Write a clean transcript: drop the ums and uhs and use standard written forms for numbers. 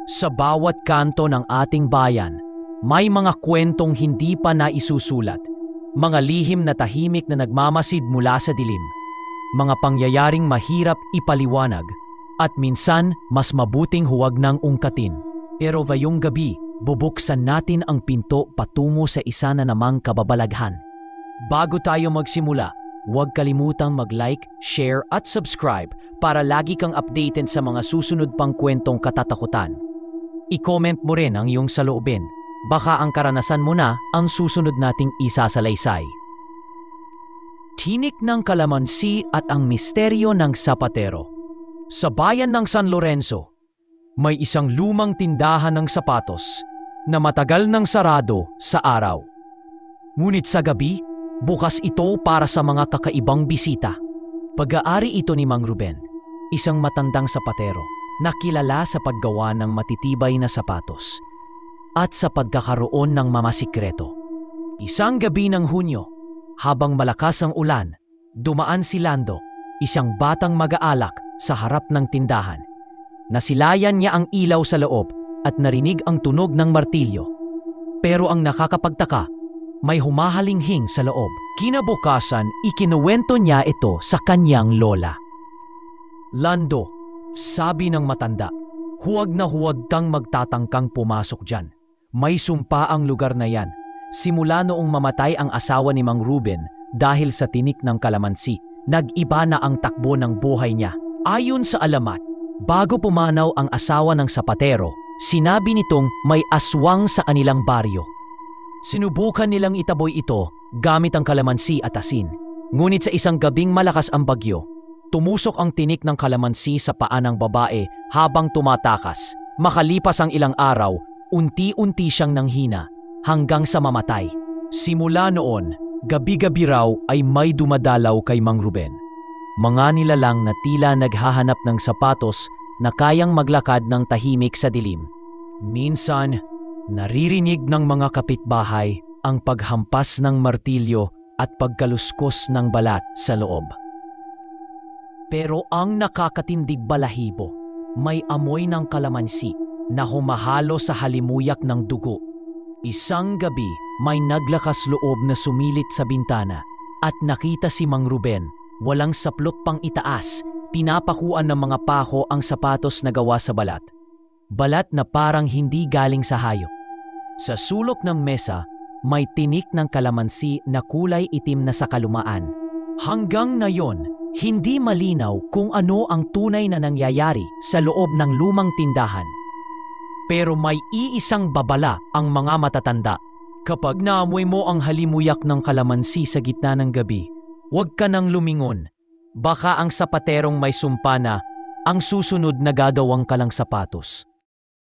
Sa bawat kanto ng ating bayan, may mga kwentong hindi pa naisusulat, mga lihim na tahimik na nagmamasid mula sa dilim, mga pangyayaring mahirap ipaliwanag, at minsan mas mabuting huwag nang ungkatin. Pero ngayong gabi, bubuksan natin ang pinto patungo sa isa na namang kababalaghan. Bago tayo magsimula, huwag kalimutang mag-like, share at subscribe para lagi kang updated sa mga susunod pang kwentong katatakutan. I-comment mo rin ang iyong saloobin. Baka ang karanasan mo na ang susunod nating isasalaysay. Tinik ng kalamansi at ang misteryo ng sapatero. Sa bayan ng San Lorenzo, may isang lumang tindahan ng sapatos na matagal nang sarado sa araw. Ngunit sa gabi, bukas ito para sa mga kakaibang bisita. Pag-aari ito ni Mang Ruben, isang matandang sapatero na kilala sa paggawa ng matitibay na sapatos at sa pagkakaroon ng mamasikreto. Isang gabi ng Hunyo, habang malakas ang ulan, dumaan si Lando, isang batang mag-aalak sa harap ng tindahan. Nasilayan niya ang ilaw sa loob at narinig ang tunog ng martilyo. Pero ang nakakapagtaka, may humahalinghing sa loob. Kinabukasan, ikinuwento niya ito sa kanyang lola. Lando, sabi ng matanda, huwag na huwag kang magtatangkang pumasok dyan. May sumpa ang lugar na yan. Simula noong mamatay ang asawa ni Mang Ruben dahil sa tinik ng kalamansi, nag-iba na ang takbo ng buhay niya. Ayon sa alamat, bago pumanaw ang asawa ng sapatero, sinabi nitong may aswang sa kanilang baryo. Sinubukan nilang itaboy ito gamit ang kalamansi at asin. Ngunit sa isang gabing malakas ang bagyo, tumusok ang tinik ng kalamansi sa paa ng babae habang tumatakas. Makalipas ang ilang araw, unti-unti siyang nanghina hanggang sa mamatay. Simula noon, gabi-gabi raw ay may dumadalaw kay Mang Ruben. Mga nilalang na tila naghahanap ng sapatos na kayang maglakad ng tahimik sa dilim. Minsan, naririnig ng mga kapitbahay ang paghampas ng martilyo at pagkaluskos ng balat sa loob. Pero ang nakakatindig balahibo, may amoy ng kalamansi na humahalo sa halimuyak ng dugo. Isang gabi, may naglakas loob na sumilit sa bintana at nakita si Mang Ruben, walang saplot pang itaas, pinapakuan ng mga pako ang sapatos na gawa sa balat. Balat na parang hindi galing sa hayop. Sa sulok ng mesa, may tinik ng kalamansi na kulay itim na sa kalumaan. Hanggang ngayon, hindi malinaw kung ano ang tunay na nangyayari sa loob ng lumang tindahan. Pero may iisang babala ang mga matatanda. Kapag naamoy mo ang halimuyak ng kalamansi sa gitna ng gabi, huwag ka nang lumingon. Baka ang sapaterong may sumpa na ang susunod na gagawang ka lang sapatos.